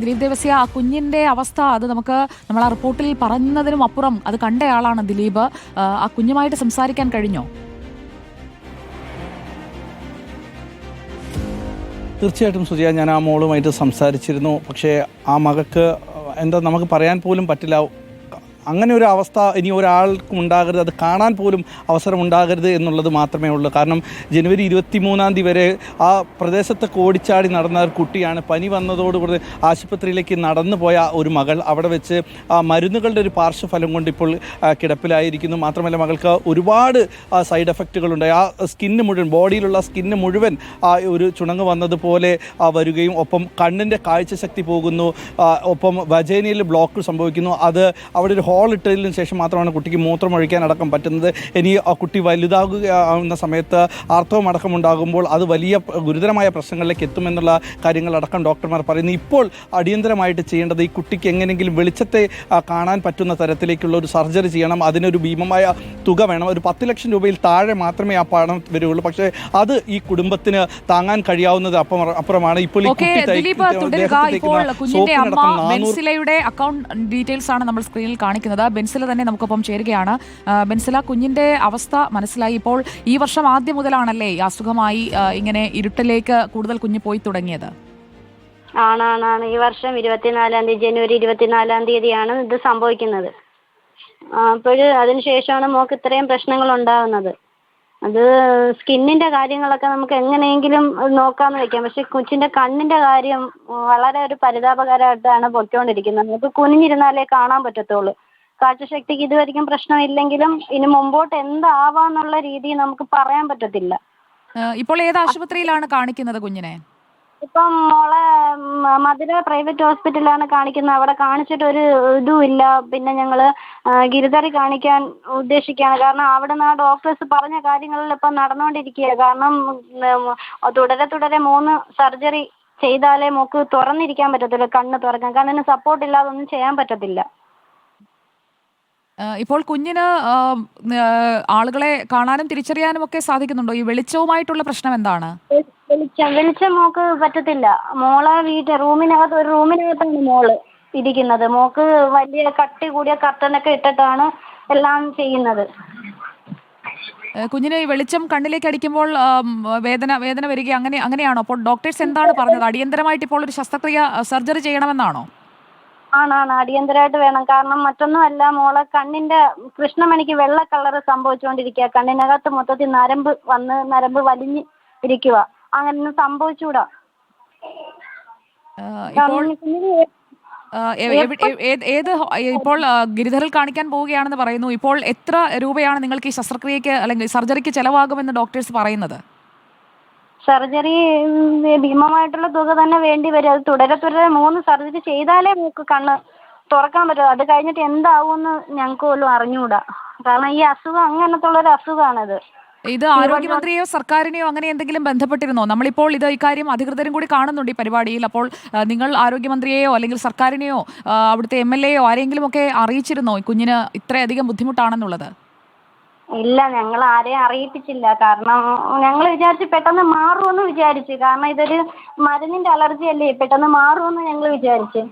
ദിലീപ് ദേവസ്യ, ആ കുഞ്ഞിന്റെ അവസ്ഥ അത് നമ്മൾ ആ റിപ്പോർട്ടിൽ പറയുന്നതിനും അപ്പുറം അത് കണ്ടയാളാണ് ദിലീപ്. ആ കുഞ്ഞുമായിട്ട് സംസാരിക്കാൻ കഴിഞ്ഞോ? തീർച്ചയായിട്ടും സുജിയ, ഞാൻ ആ മോളുമായിട്ട് സംസാരിച്ചിരുന്നു. പക്ഷേ ആ മകൾക്ക് എന്താ നമുക്ക് പറയാൻ പോലും പറ്റില്ല. അങ്ങനെ ഒരു അവസ്ഥ ഇനി ഒരാൾക്കും ഉണ്ടാകരുത്, അത് കാണാൻ പോലും അവസരം ഉണ്ടാകരുത് എന്നുള്ളത് മാത്രമേ ഉള്ളൂ. കാരണം ജനുവരി 23 വരെ ആ പ്രദേശത്ത് ഓടിച്ചാടി നടന്ന ഒരു കുട്ടിയാണ്. പനി വന്നതോടുകൂടി ആശുപത്രിയിലേക്ക് നടന്നു പോയ ഒരു മകൾ അവിടെ വെച്ച് ആ മരുന്നുകളുടെ ഒരു പാർശ്വഫലം കൊണ്ട് ഇപ്പോൾ കിടപ്പിലായിരിക്കുന്നു. മാത്രമല്ല മകൾക്ക് ഒരുപാട് സൈഡ് എഫക്റ്റുകളുണ്ടായി. ആ സ്കിന്ന് മുഴുവൻ, ബോഡിയിലുള്ള സ്കിന്ന് മുഴുവൻ ഒരു ചുണങ്ങ് വന്നതുപോലെ വരികയും ഒപ്പം കണ്ണിൻ്റെ കാഴ്ചശക്തി പോകുന്നു, ഒപ്പം വജൈനയിൽ ബ്ലോക്ക് സംഭവിക്കുന്നു. അത് അവിടെ ഒരു ഹോൾ ഇട്ടതിന് ശേഷം മാത്രമാണ് കുട്ടിക്ക് മൂത്രമൊഴിക്കാൻ അടക്കം പറ്റുന്നത്. ഇനി ആ കുട്ടി വലുതാകുന്ന സമയത്ത് ആർത്തവം അടക്കം ഉണ്ടാകുമ്പോൾ അത് വലിയ ഗുരുതരമായ പ്രശ്നങ്ങളിലേക്ക് എത്തുമെന്നുള്ള കാര്യങ്ങളടക്കം ഡോക്ടർമാർ പറയുന്നു. ഇപ്പോൾ അടിയന്തരമായിട്ട് ചെയ്യേണ്ടത് ഈ കുട്ടിക്ക് എങ്ങനെയെങ്കിലും വെളിച്ചത്തെ കാണാൻ പറ്റുന്ന തരത്തിലേക്കുള്ള ഒരു സർജറി ചെയ്യണം. അതിനൊരു ഭീമമായ തുക വേണം. ഒരു 10 ലക്ഷം രൂപയിൽ താഴെ മാത്രമേ ആ പണം വരികയുള്ളൂ. പക്ഷേ അത് ഈ കുടുംബത്തിന് താങ്ങാൻ കഴിയാവുന്നത് അപ്പുറമാണ്. ഇപ്പോൾ ബെൻസിലയുടെ അക്കൗണ്ട് ഡീറ്റെയിൽസ് ആണ് നമ്മൾ സ്ക്രീനിൽ കാണിക്കുന്നത്. ബെൻസില തന്നെ നമുക്കൊപ്പം ചേരുകയാണ്. ബെൻസില, കുഞ്ഞിന്റെ അവസ്ഥ മനസ്സിലായി. ഇപ്പോൾ ഈ വർഷം ആദ്യം മുതലാണല്ലേ ഈ അസുഖമായി ഇങ്ങനെ ഇരുട്ടിലേക്ക് കൂടുതൽ കുഞ്ഞ് പോയി തുടങ്ങിയത്? ആണ്. ഈ വർഷം 24-ാം തീയതി, ജനുവരി 24-ാം തീയതിയാണ് ഇത് സംഭവിക്കുന്നത്. അതിനുശേഷമാണ് മോക്ക് ഇത്രയും പ്രശ്നങ്ങൾ ഉണ്ടാകുന്നത്. അത് സ്കിന്നിന്റെ കാര്യങ്ങളൊക്കെ നമുക്ക് എങ്ങനെയെങ്കിലും നോക്കാമെന്ന് വെക്കാം. പക്ഷെ കൊച്ചിന്റെ കണ്ണിന്റെ കാര്യം വളരെ ഒരു പരിതാപകരമായിട്ടാണ് പൊയ്ക്കൊണ്ടിരിക്കുന്നത്. നമുക്ക് കുനിഞ്ഞിരുന്നാലേ കാണാൻ പറ്റത്തുള്ളൂ. കാഴ്ചശക്തിക്ക് ഇതുവരെയും പ്രശ്നമില്ലെങ്കിലും ഇനി മുമ്പോട്ട് എന്താവാന്നുള്ള രീതി നമുക്ക് പറയാൻ പറ്റത്തില്ല. ഇപ്പോൾ ഏത് ആശുപത്രിയിലാണ് കാണിക്കുന്നത് കുഞ്ഞിനെ? ഇപ്പം മോളെ മധുര പ്രൈവറ്റ് ഹോസ്പിറ്റലാണ് കാണിക്കുന്നത്. അവിടെ കാണിച്ചിട്ട് ഒരു ഇതും ഇല്ല. പിന്നെ ഞങ്ങള് ഗിരിധറി കാണിക്കാൻ ഉദ്ദേശിക്കുകയാണ്. കാരണം അവിടെ നിന്ന് ആ ഡോക്ടേഴ്സ് പറഞ്ഞ കാര്യങ്ങളിൽ ഇപ്പം നടന്നുകൊണ്ടിരിക്കുക. കാരണം തുടരെ 3 സർജറി ചെയ്താലേ മോക്ക് തുറന്നിരിക്കാൻ പറ്റത്തില്ല, കണ്ണ് തുറക്കാൻ. കണ്ണിന് സപ്പോർട്ട് ഇല്ലാതെ ഒന്നും ചെയ്യാൻ പറ്റത്തില്ല. ഇപ്പോൾ കുഞ്ഞിന് ആളുകളെ കാണാനും തിരിച്ചറിയാനും ഒക്കെ സാധിക്കുന്നുണ്ടോ? ഈ വെളിച്ചവുമായിട്ടുള്ള പ്രശ്നം എന്താണ്? വെളിച്ചം മോക്ക് പറ്റത്തില്ല. മോളെ ഒരു റൂമിനകത്താണ് മോള് ഇരിക്കുന്നത്. മോക്ക് വലിയ കട്ടി കൂടിയ കർട്ടനൊക്കെ ഇട്ടിട്ടാണ് എല്ലാം ചെയ്യുന്നത്. കുഞ്ഞിന് ഈ വെളിച്ചം കണ്ണിലേക്ക് അടിക്കുമ്പോൾ വേദന വരിക അങ്ങനെയാണോ? അപ്പോൾ ഡോക്ടേഴ്സ് എന്താണ് പറഞ്ഞത്? അടിയന്തരമായിട്ട് ഇപ്പോൾ ഒരു ശസ്ത്രക്രിയ, സർജറി ചെയ്യണമെന്നാണോ? ആണ്. അടിയന്തരമായിട്ട് വേണം. കാരണം മറ്റൊന്നുമല്ല, മോളെ കണ്ണിന്റെ കൃഷ്ണമണിക്ക് വെള്ള കളറ് സംഭവിച്ചുകൊണ്ടിരിക്കുക. കണ്ണിനകത്ത് മൊത്തത്തിൽ നരമ്പ് വലിഞ്ഞ് ഇരിക്കുക. അങ്ങനെ സംഭവിച്ചൂടാ. ഇപ്പോൾ ഗിരിധറിൽ കാണിക്കാൻ പോവുകയാണെന്ന് പറയുന്നു. ഇപ്പോൾ എത്ര രൂപയാണ് നിങ്ങൾക്ക് ഈ ശസ്ത്രക്രിയക്ക് അല്ലെങ്കിൽ സർജറിക്ക് ചെലവാകുമെന്ന് ഡോക്ടേഴ്സ് പറയുന്നത്? സർജറി ഭീമമായിട്ടുള്ള തുക തന്നെ വേണ്ടി വരും. അത് തുടരെ 3 സർജറി ചെയ്താലേ നമുക്ക് കണ്ണ് തുറക്കാൻ പറ്റും. അത് കഴിഞ്ഞിട്ട് എന്താവുമെന്ന് ഞങ്ങൾക്ക് പോലും അറിഞ്ഞുകൂടാ. കാരണം ഈ അസുഖം അങ്ങനത്തുള്ളൊരു അസുഖമാണിത്. ഇത് ആരോഗ്യമന്ത്രിയോ സർക്കാരിനെയോ അങ്ങനെ എന്തെങ്കിലും ബന്ധപ്പെട്ടിരുന്നോ? നമ്മളിപ്പോൾ ഇക്കാര്യം അധികൃതരും കൂടി കാണുന്നുണ്ട് ഈ പരിപാടിയിൽ. അപ്പോൾ നിങ്ങൾ ആരോഗ്യമന്ത്രിയെയോ അല്ലെങ്കിൽ സർക്കാരിനെയോ അവിടുത്തെ MLA യോ ആരെങ്കിലും ഒക്കെ അറിയിച്ചിരുന്നോ കുഞ്ഞിന് ഇത്രയധികം ബുദ്ധിമുട്ടാണെന്നുള്ളത്? ഇല്ല, ഞങ്ങൾ ആരെയും അറിയിപ്പിച്ചില്ല. കാരണം ഞങ്ങൾ വിചാരിച്ച് പെട്ടെന്ന് മാറുമെന്ന് വിചാരിച്ചു. കാരണം ഇതൊരു മരുന്നിന്റെ അലർജി അല്ലേ, പെട്ടെന്ന് മാറുമെന്ന് ഞങ്ങൾ വിചാരിച്ചു.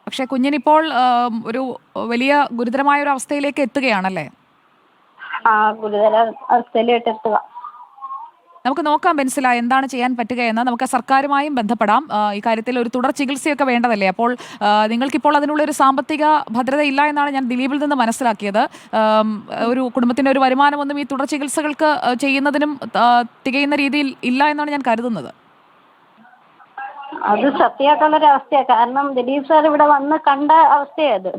പക്ഷെ കുഞ്ഞിനിപ്പോൾ ഒരു വലിയ ഗുരുതരമായ ഒരു അവസ്ഥയിലേക്ക് എത്തുകയാണല്ലേ? ഗുരുതര അവസ്ഥയിലേക്ക് എത്തുക. നമുക്ക് നോക്കാം ബെൻസില, എന്താണ് ചെയ്യാൻ പറ്റുക എന്ന്. നമുക്ക് സർക്കാരുമായും ബന്ധപ്പെടാം. ഇക്കാര്യത്തിൽ ഒരു തുടർ ചികിത്സയൊക്കെ വേണ്ടതല്ലേ? അപ്പോൾ നിങ്ങൾക്കിപ്പോൾ അതിനുള്ള ഒരു സാമ്പത്തിക ഭദ്രത ഇല്ല എന്നാണ് ഞാൻ ദിലീപിൽ നിന്ന് മനസ്സിലാക്കിയത്. ഒരു കുടുംബത്തിന്റെ ഒരു വരുമാനമൊന്നും ഈ തുടർ ചികിത്സകൾക്ക് ചെയ്യുന്നതിനും തികയുന്ന രീതിയിൽ ഇല്ല എന്നാണ് ഞാൻ കരുതുന്നത്. അത് സത്യമായിട്ടുള്ളൊരു അവസ്ഥയാണ്. കാരണം ദിലീപ് സാർ ഇവിടെ വന്ന് കണ്ട അവസ്ഥയത്.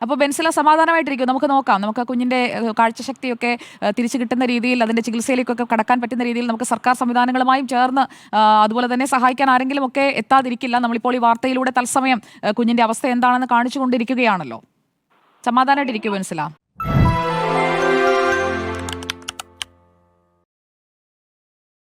അപ്പോൾ ബെൻസില സമാധാനമായിട്ടിരിക്കും. നമുക്ക് നോക്കാം. നമുക്ക് കുഞ്ഞിന്റെ കാഴ്ചശക്തിയൊക്കെ തിരിച്ചു കിട്ടുന്ന രീതിയിൽ, അതിന്റെ ചികിത്സയിലേക്കൊക്കെ കടക്കാൻ പറ്റുന്ന രീതിയിൽ നമുക്ക് സർക്കാർ സംവിധാനങ്ങളുമായും ചേർന്ന് അതുപോലെ തന്നെ സഹായിക്കാൻ ആരെങ്കിലും ഒക്കെ എത്താതിരിക്കില്ല. നമ്മളിപ്പോൾ ഈ വാർത്തയിലൂടെ തത്സമയം കുഞ്ഞിന്റെ അവസ്ഥ എന്താണെന്ന് കാണിച്ചുകൊണ്ടിരിക്കുകയാണല്ലോ. സമാധാനമായിട്ടിരിക്കും ബെൻസില.